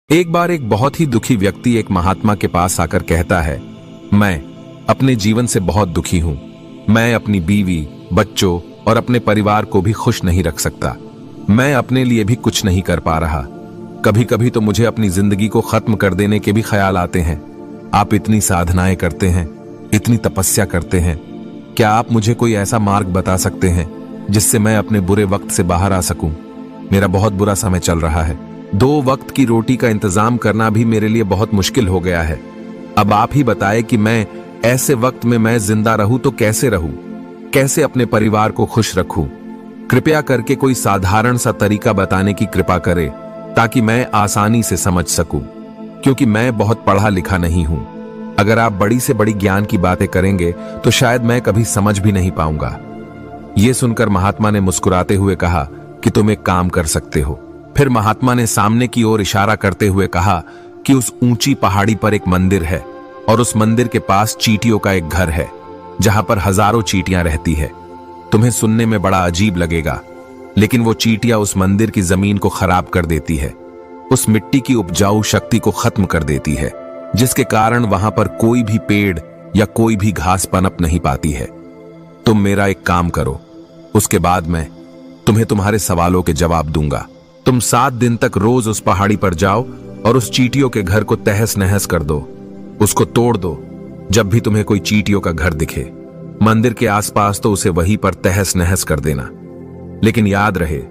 एक बार एक बहुत ही दुखी व्यक्ति एक महात्मा के पास आकर कहता है, मैं अपने जीवन से बहुत दुखी हूं। मैं अपनी बीवी, बच्चों और अपने परिवार को भी खुश नहीं रख सकता। मैं अपने लिए भी कुछ नहीं कर पा रहा। कभी कभी तो मुझे अपनी जिंदगी को खत्म कर देने के भी ख्याल आते हैं। आप इतनी साधनाएं करते हैं, इतनी तपस्या करते हैं, क्या आप मुझे कोई ऐसा मार्ग बता सकते हैं जिससे मैं अपने बुरे वक्त से बाहर आ सकूं? मेरा बहुत बुरा समय चल रहा है। 2 वक्त की रोटी का इंतजाम करना भी मेरे लिए बहुत मुश्किल हो गया है। अब आप ही बताएं कि मैं ऐसे वक्त में मैं जिंदा रहूं तो कैसे रहूं? कैसे अपने परिवार को खुश रखूं? कृपया करके कोई साधारण सा तरीका बताने की कृपा करें ताकि मैं आसानी से समझ सकूं, क्योंकि मैं बहुत पढ़ा लिखा नहीं हूं। अगर आप बड़ी से बड़ी ज्ञान की बातें करेंगे तो शायद मैं कभी समझ भी नहीं पाऊंगा। यह सुनकर महात्मा ने मुस्कुराते हुए कहा कि तुम एक काम कर सकते हो। फिर महात्मा ने सामने की ओर इशारा करते हुए कहा कि उस ऊंची पहाड़ी पर एक मंदिर है और उस मंदिर के पास चींटियों का एक घर है जहां पर हजारों चींटियां रहती है। तुम्हें सुनने में बड़ा अजीब लगेगा, लेकिन वो चींटियां उस मंदिर की जमीन को खराब कर देती है, उस मिट्टी की उपजाऊ शक्ति को खत्म कर देती है, जिसके कारण वहां पर कोई भी पेड़ या कोई भी घास पनप नहीं पाती है। तुम मेरा एक काम करो, उसके बाद मैं तुम्हें तुम्हारे सवालों के जवाब दूंगा। तुम 7 दिन तक रोज उस पहाड़ी पर जाओ और उस चींटियों के घर को तहस नहस कर दो, उसको तोड़ दो। जब भी तुम्हें कोई चींटियों का घर दिखे मंदिर के आसपास तो उसे वहीं पर तहस नहस कर देना। लेकिन याद रहे,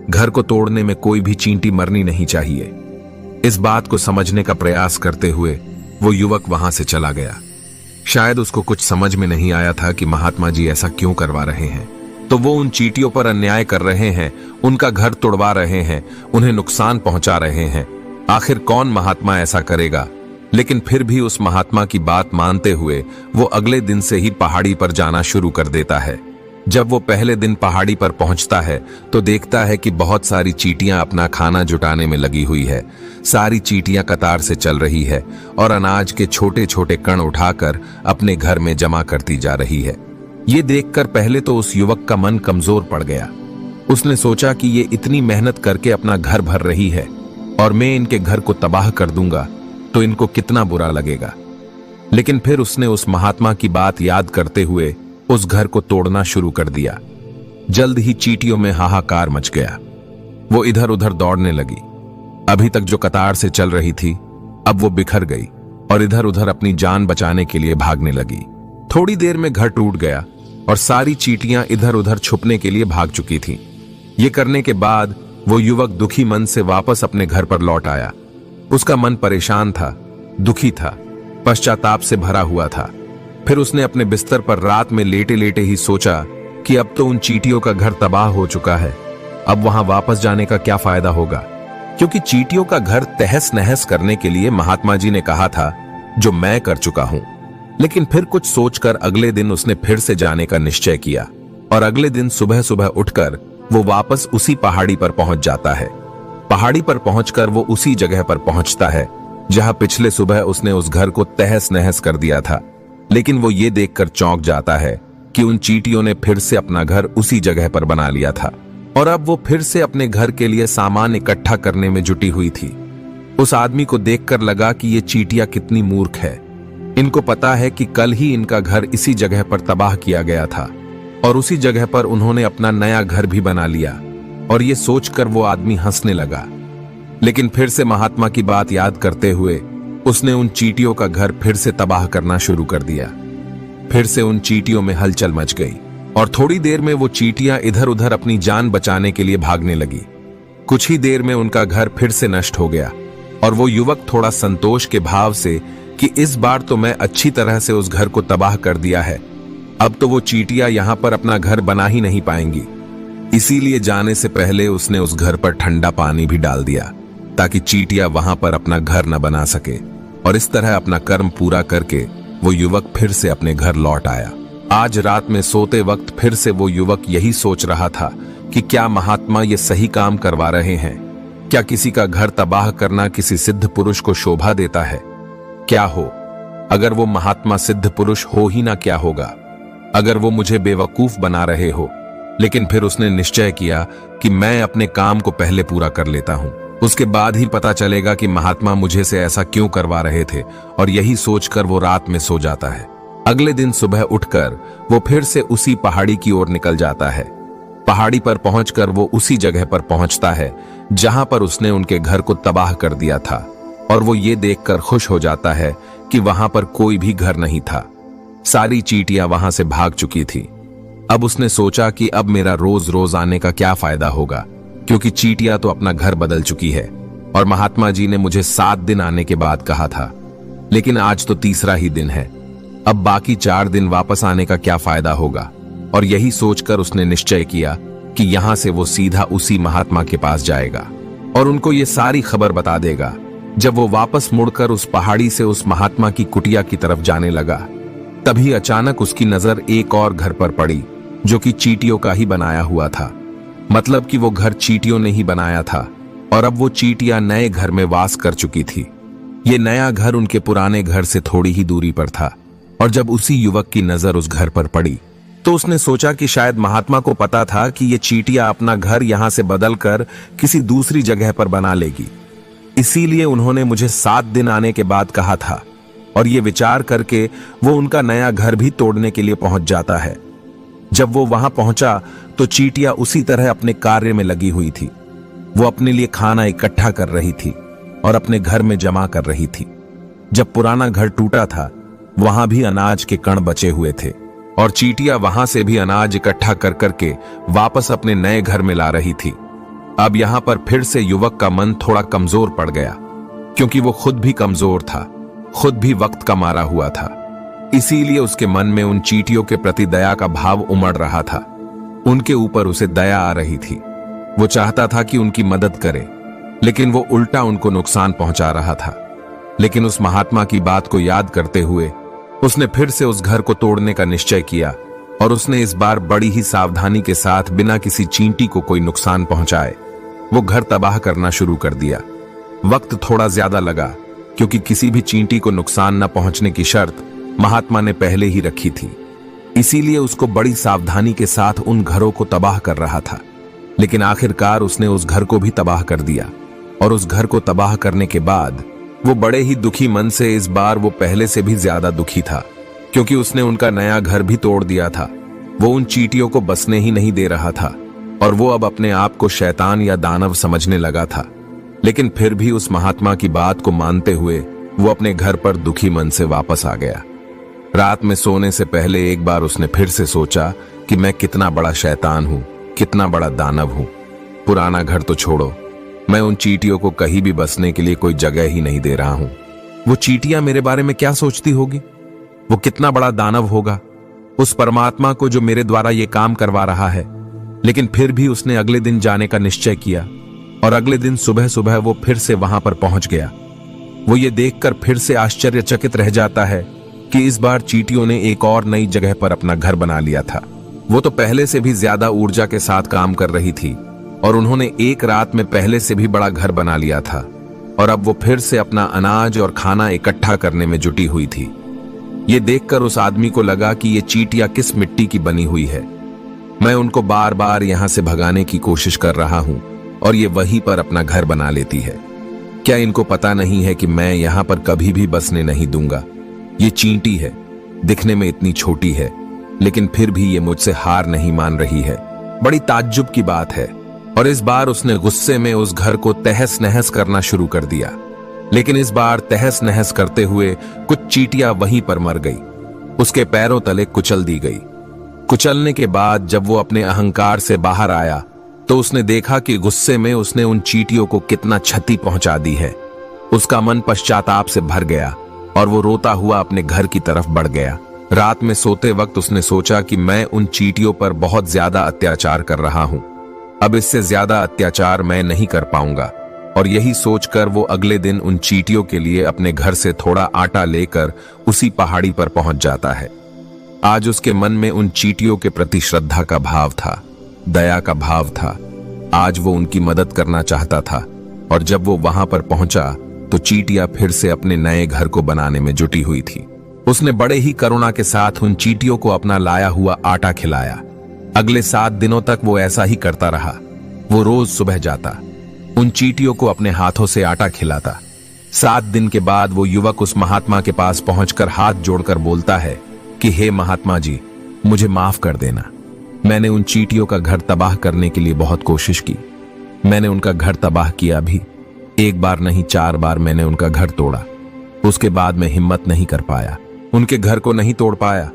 घर को तोड़ने में कोई भी चींटी मरनी नहीं चाहिए। इस बात को समझने का प्रयास करते हुए वो युवक वहां से चला गया। शायद उसको कुछ समझ में नहीं आया था कि महात्मा जी ऐसा क्यों करवा रहे हैं। तो वो उन चींटियों पर अन्याय कर रहे हैं, उनका घर तोड़वा रहे हैं, उन्हें नुकसान पहुंचा रहे हैं। आखिर कौन महात्मा ऐसा करेगा? लेकिन फिर भी उस महात्मा की बात मानते हुए वो अगले दिन से ही पहाड़ी पर जाना शुरू कर देता है। जब वो पहले दिन पहाड़ी पर पहुंचता है तो देखता है कि बहुत सारी चींटियां अपना खाना जुटाने में लगी हुई है। सारी चींटियां कतार से चल रही है और अनाज के छोटे छोटे कण उठाकर अपने घर में जमा करती जा रही है। ये देखकर पहले तो उस युवक का मन कमजोर पड़ गया। उसने सोचा कि ये इतनी मेहनत करके अपना घर भर रही है और मैं इनके घर को तबाह कर दूंगा तो इनको कितना बुरा लगेगा। लेकिन फिर उसने उस महात्मा की बात याद करते हुए उस घर को तोड़ना शुरू कर दिया। जल्द ही चींटियों में हाहाकार मच गया। वो इधर उधर दौड़ने लगी। अभी तक जो कतार से चल रही थी अब वो बिखर गई और इधर उधर अपनी जान बचाने के लिए भागने लगी। थोड़ी देर में घर टूट गया और सारी चींटियां इधर उधर छुपने के लिए भाग चुकी थीं। ये करने के बाद वो युवक दुखी मन से वापस अपने घर पर लौट आया। उसका मन परेशान था, दुखी था, पश्चाताप से भरा हुआ था। फिर उसने अपने बिस्तर पर रात में लेटे लेटे ही सोचा कि अब तो उन चींटियों का घर तबाह हो चुका है, अब वहां वापस जाने का क्या फायदा होगा, क्योंकि चींटियों का घर तहस नहस करने के लिए महात्मा जी ने कहा था, जो मैं कर चुका हूं। लेकिन फिर कुछ सोचकर अगले दिन उसने फिर से जाने का निश्चय किया और अगले दिन सुबह सुबह उठकर वो वापस उसी पहाड़ी पर पहुंच जाता है। पहाड़ी पर पहुंचकर वो उसी जगह पर पहुंचता है जहां पिछले सुबह उसने उस घर को तहस नहस कर दिया था। लेकिन वो ये देखकर चौंक जाता है कि उन चींटियों ने फिर से अपना घर उसी जगह पर बना लिया था और अब वो फिर से अपने घर के लिए सामान इकट्ठा करने में जुटी हुई थी। उस आदमी को देखकर लगा कि ये चींटियां कितनी मूर्ख है। इनको पता है कि कल ही इनका घर इसी जगह पर तबाह किया गया था और उसी जगह पर उन्होंने अपना नया घर भी बना लिया। और ये सोचकर वो आदमी हंसने लगा। लेकिन फिर से महात्मा की बात याद करते हुए उसने उन चींटियों का घर फिर से तबाह करना शुरू कर दिया। फिर से उन चींटियों में हलचल मच गई और थोड़ी देर में वो चींटियां इधर उधर अपनी जान बचाने के लिए भागने लगी। कुछ ही देर में उनका घर फिर से नष्ट हो गया और वो युवक थोड़ा संतोष के भाव से कि इस बार तो मैं अच्छी तरह से उस घर को तबाह कर दिया है, अब तो वो चींटियां यहां पर अपना घर बना ही नहीं पाएंगी। इसीलिए जाने से पहले उसने उस घर पर ठंडा पानी भी डाल दिया ताकि चींटियां वहां पर अपना घर न बना सके। और इस तरह अपना कर्म पूरा करके वो युवक फिर से अपने घर लौट आया। आज रात में सोते वक्त फिर से वो युवक यही सोच रहा था कि क्या महात्मा ये सही काम करवा रहे हैं? क्या किसी का घर तबाह करना किसी सिद्ध पुरुष को शोभा देता है? क्या हो अगर वो महात्मा सिद्ध पुरुष हो ही ना, क्या होगा अगर वो मुझे बेवकूफ बना रहे हो? लेकिन फिर उसने निश्चय किया कि मैं अपने काम को पहले पूरा कर लेता हूं। उसके बाद ही पता चलेगा कि महात्मा मुझे से ऐसा क्यों करवा रहे थे, और यही सोचकर वो रात में सो जाता है। अगले दिन सुबह उठकर वो फिर से उसी पहाड़ी की ओर निकल जाता है। पहाड़ी पर पहुंचकर वो उसी जगह पर पहुंचता है जहां पर उसने उनके घर को तबाह कर दिया था, और वो ये देखकर खुश हो जाता है कि वहां पर कोई भी घर नहीं था। सारी चींटियां वहां से भाग चुकी थी। अब उसने सोचा कि अब मेरा रोज रोज आने का क्या फायदा होगा, क्योंकि चींटियां तो अपना घर बदल चुकी है, और महात्मा जी ने मुझे 7 दिन आने के बाद कहा था, लेकिन आज तो तीसरा ही दिन है। अब बाकी 4 दिन वापस आने का क्या फायदा होगा। और यही सोचकर उसने निश्चय किया कि यहां से वो सीधा उसी महात्मा के पास जाएगा और उनको ये सारी खबर बता देगा। जब वो वापस मुड़कर उस पहाड़ी से उस महात्मा की कुटिया की तरफ जाने लगा, तभी अचानक उसकी नजर एक और घर पर पड़ी, जो कि चींटियों का ही बनाया हुआ था। मतलब कि वो घर चींटियों ने ही बनाया था, और अब वो चींटियां नए घर में वास कर चुकी थी। ये नया घर उनके पुराने घर से थोड़ी ही दूरी पर था, और जब उसी युवक की नजर उस घर पर पड़ी तो उसने सोचा कि शायद महात्मा को पता था कि ये चींटियां अपना घर यहां से बदलकर किसी दूसरी जगह पर बना लेगी, इसीलिए उन्होंने मुझे 7 दिन आने के बाद कहा था। और ये विचार करके वो उनका नया घर भी तोड़ने के लिए पहुंच जाता है। जब वो वहां पहुंचा तो चींटियां उसी तरह अपने कार्य में लगी हुई थी। वो अपने लिए खाना इकट्ठा कर रही थी और अपने घर में जमा कर रही थी। जब पुराना घर टूटा था, वहां भी अनाज के कण बचे हुए थे, और चींटियां वहां से भी अनाज इकट्ठा कर करके वापस अपने नए घर में ला रही थी। अब यहां पर फिर से युवक का मन थोड़ा कमजोर पड़ गया, क्योंकि वो खुद भी कमजोर था, खुद भी वक्त का मारा हुआ था। इसीलिए उसके मन में उन चींटियों के प्रति दया का भाव उमड़ रहा था। उनके ऊपर उसे दया आ रही थी। वो चाहता था कि उनकी मदद करे, लेकिन वो उल्टा उनको नुकसान पहुंचा रहा था। लेकिन उस महात्मा की बात को याद करते हुए उसने फिर से उस घर को तोड़ने का निश्चय किया, और उसने इस बार बड़ी ही सावधानी के साथ बिना किसी चींटी को कोई नुकसान पहुंचाए वो घर तबाह करना शुरू कर दिया। वक्त थोड़ा ज्यादा लगा, क्योंकि किसी भी चींटी को नुकसान न पहुंचने की शर्त महात्मा ने पहले ही रखी थी। इसीलिए उसको बड़ी सावधानी के साथ उन घरों को तबाह कर रहा था। लेकिन आखिरकार उसने उस घर को भी तबाह कर दिया, और उस घर को तबाह करने के बाद वो बड़े ही दुखी मन से, इस बार वो पहले से भी ज्यादा दुखी था, क्योंकि उसने उनका नया घर भी तोड़ दिया था। वो उन चींटियों को बसने ही नहीं दे रहा था, और वो अब अपने आप को शैतान या दानव समझने लगा था। लेकिन फिर भी उस महात्मा की बात को मानते हुए वो अपने घर पर दुखी मन से वापस आ गया। रात में सोने से पहले एक बार उसने फिर से सोचा कि मैं कितना बड़ा शैतान हूं, कितना बड़ा दानव हूं। पुराना घर तो छोड़ो, मैं उन चींटियों को कहीं भी बसने के लिए कोई जगह ही नहीं दे रहा हूं। वो चींटियां मेरे बारे में क्या सोचती होगी? वो कितना बड़ा दानव होगा उस परमात्मा को जो मेरे द्वारा ये काम करवा रहा है। लेकिन फिर भी उसने अगले दिन जाने का निश्चय किया, और अगले दिन सुबह सुबह वो फिर से वहां पर पहुंच गया। वो ये देखकर फिर से आश्चर्यचकित रह जाता है कि इस बार चींटियों ने एक और नई जगह पर अपना घर बना लिया था। वो तो पहले से भी ज्यादा ऊर्जा के साथ काम कर रही थी, और उन्होंने एक रात में पहले से भी बड़ा घर बना लिया था, और अब वो फिर से अपना अनाज और खाना इकट्ठा करने में जुटी हुई थी। ये देखकर उस आदमी को लगा कि ये चींटियां किस मिट्टी की बनी हुई है। मैं उनको बार बार यहां से भगाने की कोशिश कर रहा हूं, और ये वहीं पर अपना घर बना लेती है। क्या इनको पता नहीं है कि मैं यहां पर कभी भी बसने नहीं दूंगा? ये चींटी है, दिखने में इतनी छोटी है, लेकिन फिर भी ये मुझसे हार नहीं मान रही है। बड़ी ताज्जुब की बात है। और इस बार उसने गुस्से में उस घर को तहस नहस करना शुरू कर दिया। लेकिन इस बार तहस नहस करते हुए कुछ चींटियां वहीं पर मर गई, उसके पैरों तले कुचल दी गई। कुचलने के बाद जब वो अपने अहंकार से बाहर आया तो उसने देखा कि गुस्से में उसने उन चींटियों को कितना क्षति पहुंचा दी है। उसका मन पश्चाताप से भर गया, और वो रोता हुआ अपने घर की तरफ बढ़ गया। रात में सोते वक्त उसने सोचा कि मैं उन चींटियों पर बहुत ज्यादा अत्याचार कर रहा हूं, अब इससे ज्यादा अत्याचार मैं नहीं कर पाऊंगा। और यही सोचकर वो अगले दिन उन चींटियों के लिए अपने घर से थोड़ा आटा लेकर उसी पहाड़ी पर पहुंच जाता है। आज उसके मन में उन चींटियों के प्रति श्रद्धा का भाव था, दया का भाव था। आज वो उनकी मदद करना चाहता था, और जब वो वहां पर पहुंचा तो चींटियां फिर से अपने नए घर को बनाने में जुटी हुई थी। उसने बड़े ही करुणा के साथ उन चींटियों को अपना लाया हुआ आटा खिलाया। अगले 7 दिनों तक वो ऐसा ही करता रहा। वो रोज सुबह जाता, उन चींटियों को अपने हाथों से आटा खिलाता। 7 दिन के बाद वो युवक उस महात्मा के पास पहुंचकर हाथ जोड़कर बोलता है कि हे महात्मा जी, मुझे माफ कर देना। मैंने उन चींटियों का घर तबाह करने के लिए बहुत कोशिश की। मैंने उनका घर तबाह किया भी। 1 बार नहीं 4 बार मैंने उनका घर तोड़ा। उसके बाद मैं हिम्मत नहीं कर पाया, उनके घर को नहीं तोड़ पाया।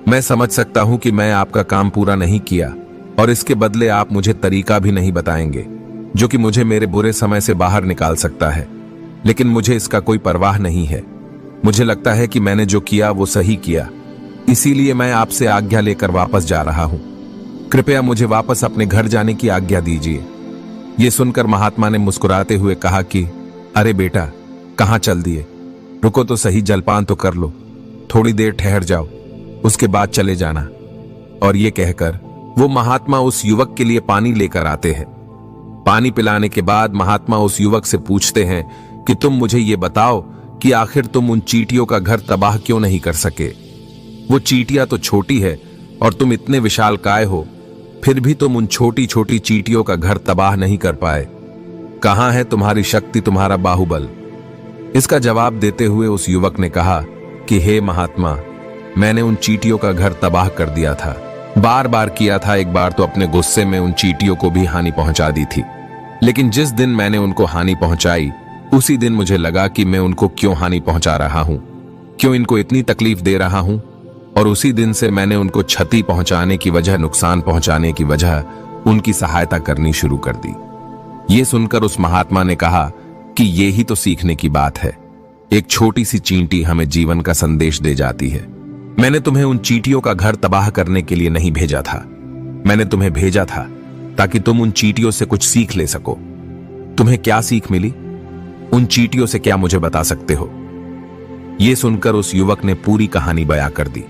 मैं समझ सकता हूं कि मैं आपका काम पूरा नहीं किया और इसके बदले आप मुझे तरीका भी नहीं बताएंगे जो कि मुझे मेरे बुरे समय से बाहर निकाल सकता है, लेकिन मुझे इसका कोई परवाह नहीं है। मुझे लगता है कि मैंने जो किया वो सही किया, इसीलिए मैं आपसे आज्ञा लेकर वापस जा रहा हूं। कृपया मुझे वापस अपने घर जाने की आज्ञा दीजिए। ये सुनकर महात्मा ने मुस्कुराते हुए कहा कि अरे बेटा, कहां चल दिए? रुको तो सही, जलपान तो कर लो, थोड़ी देर ठहर जाओ, उसके बाद चले जाना। और ये कहकर वो महात्मा उस युवक के लिए पानी लेकर आते हैं। पानी पिलाने के बाद महात्मा उस युवक से पूछते हैं कि तुम मुझे ये बताओ कि आखिर तुम उन चींटियों का घर तबाह क्यों नहीं कर सके? वो चींटियां तो छोटी है और तुम इतने विशालकाय हो, फिर भी तुम उन छोटी छोटी चींटियों का घर तबाह नहीं कर पाए। कहां है तुम्हारी शक्ति, तुम्हारा बाहुबल? इसका जवाब देते हुए उस युवक ने कहा कि हे महात्मा, मैंने उन चींटियों का घर तबाह कर दिया था, बार बार किया था। एक बार तो अपने गुस्से में उन चींटियों को भी हानि पहुंचा दी थी, लेकिन जिस दिन मैंने उनको हानि पहुंचाई उसी दिन मुझे लगा कि मैं उनको क्यों हानि पहुंचा रहा हूं, क्यों इनको इतनी तकलीफ दे रहा हूं, और उसी दिन से मैंने उनको क्षति पहुंचाने की वजह, नुकसान पहुंचाने की वजह उनकी सहायता करनी शुरू कर दी। ये सुनकर उस महात्मा ने कहा कि ये ही तो सीखने की बात है। एक छोटी सी चींटी हमें जीवन का संदेश दे जाती है। मैंने तुम्हें उन चींटियों का घर तबाह करने के लिए नहीं भेजा था, मैंने तुम्हें भेजा था ताकि तुम उन चींटियों से कुछ सीख ले सको। तुम्हें क्या सीख मिली? उन चींटियों से क्या मुझे बता सकते हो? यह सुनकर उस युवक ने पूरी कहानी बयां कर दी।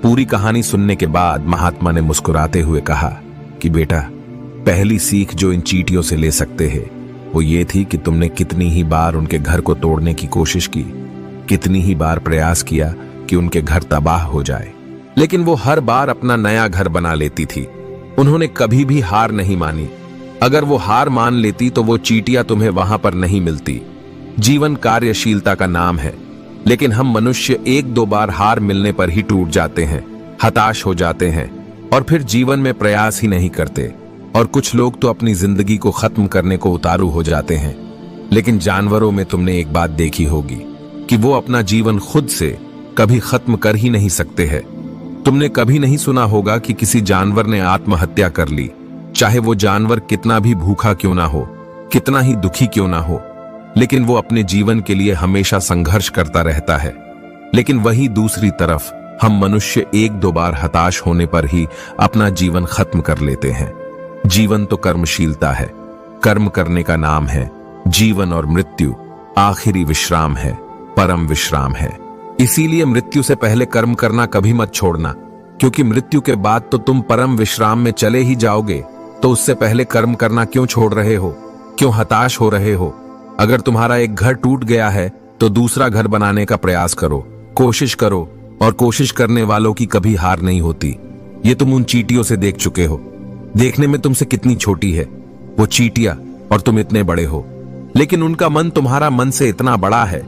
पूरी कहानी सुनने के बाद महात्मा ने मुस्कुराते हुए कहा कि बेटा, पहली सीख जो इन चींटियों से ले सकते हैं वो ये थी कि तुमने कितनी ही बार उनके घर को तोड़ने की कोशिश की, कितनी ही बार प्रयास किया कि उनके घर तबाह हो जाए, लेकिन वो हर बार अपना नया घर बना लेती थी। उन्होंने कभी भी हार नहीं मानी। अगर वो हार मान लेती तो वो चींटियां तुम्हें वहां पर नहीं मिलती। जीवन कार्यशीलता का नाम है, लेकिन हम मनुष्य 1-2 बार हार मिलने पर ही टूट जाते हैं, हताश हो जाते हैं और फिर जीवन में प्रयास ही नहीं करते। और कुछ लोग तो अपनी जिंदगी को खत्म करने को उतारू हो जाते हैं। लेकिन जानवरों में तुमने एक बात देखी होगी कि वो अपना जीवन खुद से कभी खत्म कर ही नहीं सकते हैं। तुमने कभी नहीं सुना होगा कि किसी जानवर ने आत्महत्या कर ली, चाहे वो जानवर कितना भी भूखा क्यों ना हो, कितना ही दुखी क्यों ना हो, लेकिन वो अपने जीवन के लिए हमेशा संघर्ष करता रहता है। लेकिन वही दूसरी तरफ हम मनुष्य 1-2 बार हताश होने पर ही अपना जीवन खत्म कर लेते हैं। जीवन तो कर्मशीलता है, कर्म करने का नाम है। जीवन और मृत्यु आखिरी विश्राम है, परम विश्राम है। इसीलिए मृत्यु से पहले कर्म करना कभी मत छोड़ना, क्योंकि मृत्यु के बाद तो तुम परम विश्राम में चले ही जाओगे। तो उससे पहले कर्म करना क्यों छोड़ रहे हो? क्यों हताश हो रहे हो? अगर तुम्हारा एक घर टूट गया है तो दूसरा घर बनाने का प्रयास करो, कोशिश करो, और कोशिश करने वालों की कभी हार नहीं होती। ये तुम उन चींटियों से देख चुके हो। देखने में तुमसे कितनी छोटी है वो चींटियां और तुम इतने बड़े हो, लेकिन उनका मन तुम्हारा मन से इतना बड़ा है,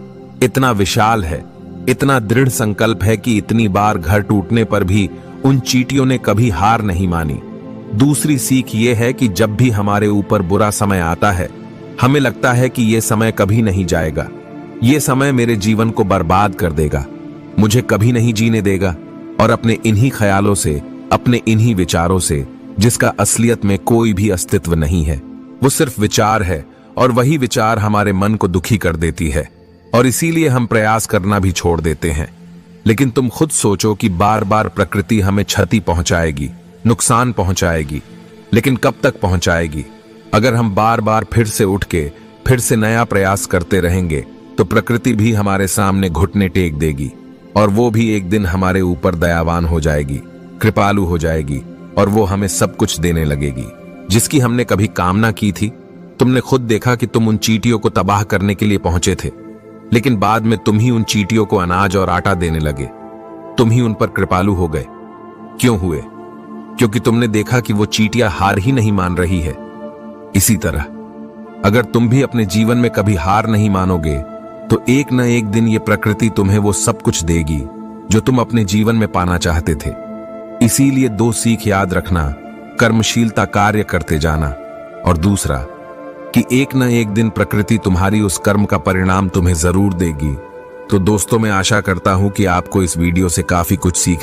इतना विशाल है, इतना दृढ़ संकल्प है कि इतनी बार घर टूटने पर भी उन चींटियों ने कभी हार नहीं मानी। दूसरी सीख ये है कि जब भी हमारे ऊपर बुरा समय आता है, हमें लगता है कि यह समय कभी नहीं जाएगा, यह समय मेरे जीवन को बर्बाद कर देगा, मुझे कभी नहीं जीने देगा। और अपने इन्हीं ख्यालों से, अपने इन्हीं विचारों से, जिसका असलियत में कोई भी अस्तित्व नहीं है, वो सिर्फ विचार है, और वही विचार हमारे मन को दुखी कर देती है और इसीलिए हम प्रयास करना भी छोड़ देते हैं। लेकिन तुम खुद सोचो कि बार बार प्रकृति हमें क्षति पहुंचाएगी, नुकसान पहुंचाएगी, लेकिन कब तक पहुंचाएगी? अगर हम बार बार फिर से उठ के फिर से नया प्रयास करते रहेंगे तो प्रकृति भी हमारे सामने घुटने टेक देगी और वो भी एक दिन हमारे ऊपर दयावान हो जाएगी, कृपालु हो जाएगी और वो हमें सब कुछ देने लगेगी जिसकी हमने कभी कामना की थी। तुमने खुद देखा कि तुम उन चींटियों को तबाह करने के लिए पहुंचे थे, लेकिन बाद में तुम ही उन चींटियों को अनाज और आटा देने लगे, तुम ही उन पर कृपालु हो गए। क्यों हुए? क्योंकि तुमने देखा कि वो चींटियां हार ही नहीं मान रही है। इसी तरह अगर तुम भी अपने जीवन में कभी हार नहीं मानोगे तो एक न एक दिन ये प्रकृति तुम्हें वो सब कुछ देगी जो तुम अपने जीवन में पाना चाहते थे। इसीलिए दो सीख याद रखना, कर्मशीलता कार्य करते जाना, और दूसरा कि एक न एक दिन प्रकृति तुम्हारी उस कर्म का परिणाम तुम्हें जरूर देगी। तो दोस्तों, मैं आशा करता हूं कि आपको इस वीडियो से काफी कुछ सीख